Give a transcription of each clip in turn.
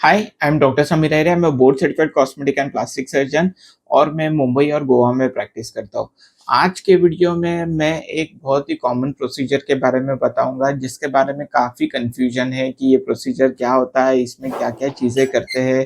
Hi, I am doctor Sameer Iyer. मैं board certified cosmetic and plastic surgeon और मैं मुंबई और गोवा में प्रैक्टिस करता हूँ। आज के वीडियो में मैं एक बहुत ही कॉमन प्रोसीजर के बारे में बताऊंगा जिसके बारे में काफ़ी कन्फ्यूजन है कि ये प्रोसीजर क्या होता है, इसमें क्या-क्या चीज़ें करते हैं,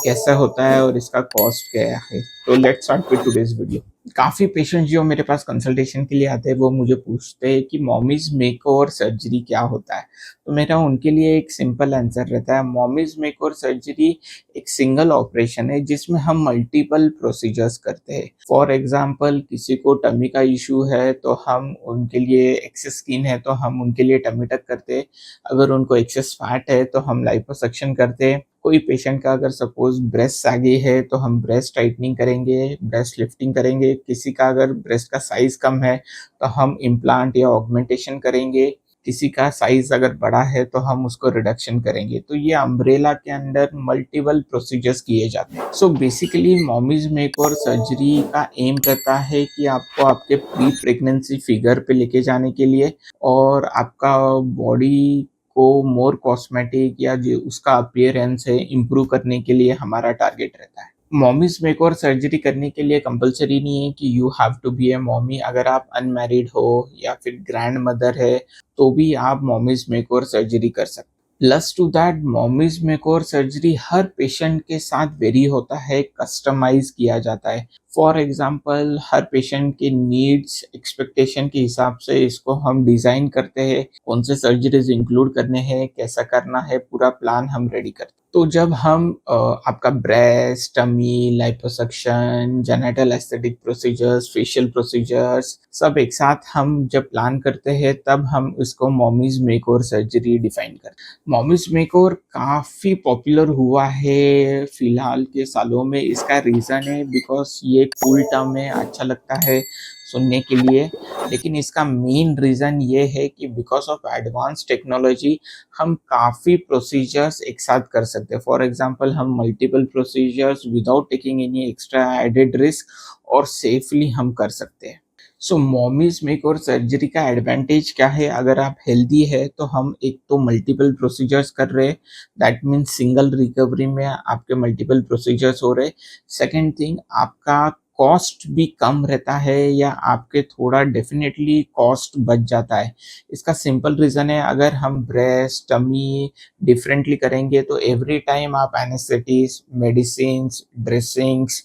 कैसा होता है और इसका कॉस्ट क्या है। तो let's start with today's video. काफ़ी पेशेंट जो मेरे पास कंसल्टेशन के लिए आते हैं वो मुझे पूछते हैं कि मॉमीज़ मेकओवर सर्जरी क्या होता है? तो मेरा उनके लिए एक सिंपल आंसर रहता है, मॉमीज़ मेकओवर सर्जरी एक सिंगल ऑपरेशन है जिसमें हम मल्टीपल प्रोसीजर्स करते हैं। फॉर एग्ज़ाम्पल किसी को टमी का इश्यू है तो हम उनके लिए एक्सेस स्किन है तो हम उनके लिए टमी टक करते हैं। अगर उनको एक्सेस फैट है तो हम लिपोसक्शन करते हैं। कोई पेशेंट का अगर सपोज़ ब्रेस्ट सैगी है तो हम ब्रेस्ट टाइटनिंग करेंगे, ब्रेस्ट लिफ्टिंग करेंगे। किसी का अगर ब्रेस्ट का साइज़ कम है तो हम इम्प्लांट या ऑगमेंटेशन करेंगे। किसी का साइज़ अगर बड़ा है तो हम उसको रिडक्शन करेंगे। तो ये अम्ब्रेला के अंडर मल्टीपल प्रोसीजर्स किए जाते हैं। So basically mommies makeover surgery का एम रहता है कि आपको आपके प्री प्रेगनेंसी फिगर पे लेके जाने के लिए और आपका बॉडी को मोर कॉस्मेटिक या जो उसका अपीयरेंस है इम्प्रूव करने के लिए हमारा टारगेट रहता है। मॉमीज़ मेकओवर सर्जरी करने के लिए कंपल्सरी नहीं है कि you have to be a mommy. अगर आप अनमैरिड हो या फिर ग्रैंड मदर है तो भी आप मॉमीज़ मेकओवर सर्जरी कर सकते हैं। Plus two that mommies makeover surgery her patient के साथ वेरी होता है, कस्टमाइज़ किया जाता है। फॉर एग्ज़ाम्पल हर पेशेंट के नीड्स, एक्सपेक्टेशन के हिसाब से इसको हम डिज़ाइन करते हैं, कौन से सर्जरीज़ इंक्लूड करने हैं, कैसा करना है, पूरा प्लान हम रेडी करते हैं। तो जब हम आपका breast, tummy, liposuction, genital aesthetic procedures, facial procedures सब एक साथ हम जब प्लान करते हैं तब हम इसको मॉमीज़ मेकओवर सर्जरी डिफाइन करते हैं। मॉमीज़ मेकओवर काफ़ी पॉपुलर हुआ है फिलहाल के सालों में। इसका रीज़न है बिकॉज़ ये कूल टर्म है, अच्छा लगता है सुनने के लिए। लेकिन इसका मेन रीज़न ये है कि बिकॉज़ ऑफ एडवांस टेक्नोलॉजी हम काफ़ी प्रोसीजर्स एक साथ कर सकते हैं। फॉर एग्ज़ाम्पल हम multiple procedures without taking any extra added risk और सेफली हम कर सकते हैं। सो मॉमीज़ मेकओवर सर्जरी का एडवांटेज क्या है? अगर आप हेल्दी है तो हम एक तो मल्टीपल प्रोसीजर्स कर रहे हैं, दैट मीन्स सिंगल रिकवरी में आपके मल्टीपल प्रोसीजर्स हो रहे हैं। सेकंड थिंग, आपका कॉस्ट भी कम रहता है या आपके थोड़ा डेफिनेटली कॉस्ट बच जाता है। इसका सिंपल रीज़न है, अगर हम ब्रेस्ट, टमी डिफरेंटली करेंगे तो एवरी टाइम आप anaesthetics, medicines, dressings,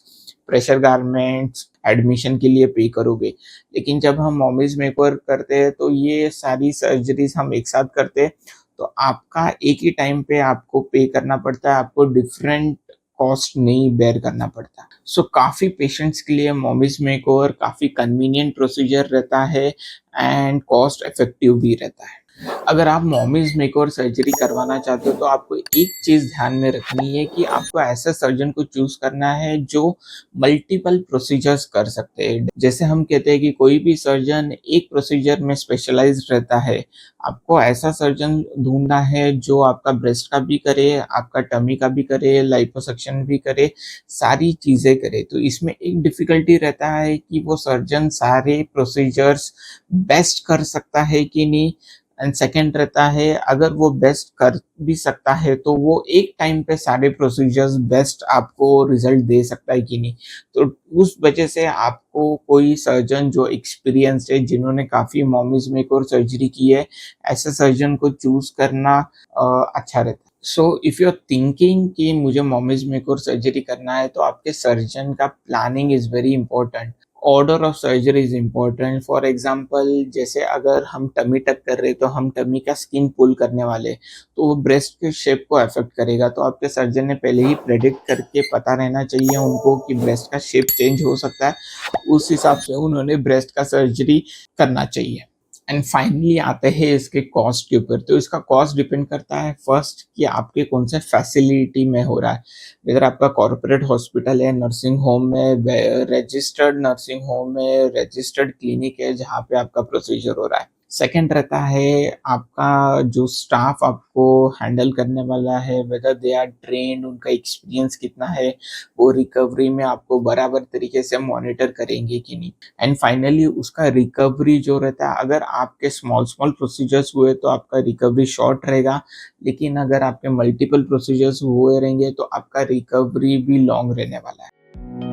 pressure garments, admission के लिए पे करोगे। लेकिन जब हम मॉमीज़ मेकओवर करते हैं तो ये सारी सर्जरीज़ हम एक साथ करते हैं, तो आपका एक ही टाइम पे आपको पे करना पड़ता है, आपको डिफरेंट कॉस्ट नहीं बेयर करना पड़ता। सो काफ़ी पेशेंट्स के लिए मॉमीज़ मेकओवर काफ़ी कन्वीनिएंट प्रोसीजर रहता है एंड कॉस्ट इफेक्टिव भी रहता है। अगर आप मॉमीज़ मेकओवर सर्जरी करवाना चाहते हो तो आपको एक चीज़ ध्यान में रखनी है कि आपको ऐसे सर्जन को चूज़ करना है जो मल्टीपल प्रोसीजर्स कर सकते हैं। जैसे हम कहते हैं कि कोई भी सर्जन एक प्रोसीजर में स्पेशलाइज़्ड रहता है। आपको ऐसा सर्जन ढूँढना है जो आपका ब्रेस्ट का भी करे, आपका टमी का भी करे, लिपोसक्शन भी करे, सारी चीज़ें करे। तो इसमें एक डिफ़िकल्टी रहता है कि वो सर्जन सारे प्रोसीजर्स बेस्ट कर सकता है कि नहीं। एंड सेकंड रहता है, अगर वो बेस्ट कर भी सकता है तो वो एक टाइम पे सारे प्रोसीजर्स बेस्ट आपको रिजल्ट दे सकता है कि नहीं। तो उस वजह से आपको कोई सर्जन जो एक्सपीरियंस्ड है, जिन्होंने काफ़ी मॉमीज़ मेकओवर सर्जरी की है, ऐसे सर्जन को चूज़ करना अच्छा रहता है। So if you are thinking कि मुझे मॉमीज़ मेकओवर सर्जरी करना है तो आपके सर्जन का planning is very important. Order of surgery is important. For example जैसे अगर हम टमी टक कर रहे हैं तो हम टमी का स्किन पुल करने वाले हैं, तो वो ब्रेस्ट के शेप को अफ़ेक्ट करेगा। तो आपके सर्जन ने पहले ही प्रेडिक्ट करके पता रहना चाहिए उनको कि ब्रेस्ट का शेप चेंज हो सकता है। उस हिसाब से उन्होंने ब्रेस्ट का सर्जरी करना चाहिए। एंड फाइनली आते हैं इसके कॉस्ट के ऊपर। तो इसका कॉस्ट डिपेंड करता है फर्स्ट कि आपके कौन से फैसिलिटी में हो रहा है। अगर आपका कॉर्पोरेट हॉस्पिटल है, नर्सिंग होम में, रजिस्टर्ड नर्सिंग होम है, रजिस्टर्ड क्लिनिक है जहाँ पे आपका प्रोसीजर हो रहा है। सेकंड रहता है आपका जो स्टाफ आपको हैंडल करने वाला है, वेदर दे आर ट्रेन्ड, उनका एक्सपीरियंस कितना है, वो रिकवरी में आपको बराबर तरीके से मॉनिटर करेंगे कि नहीं। एंड फाइनली उसका रिकवरी जो रहता है, अगर आपके स्मॉल स्मॉल प्रोसीजर्स हुए तो आपका रिकवरी शॉर्ट रहेगा, लेकिन अगर आपके मल्टीपल प्रोसीजर्स हुए रहेंगे तो आपका रिकवरी भी लॉन्ग रहने वाला है।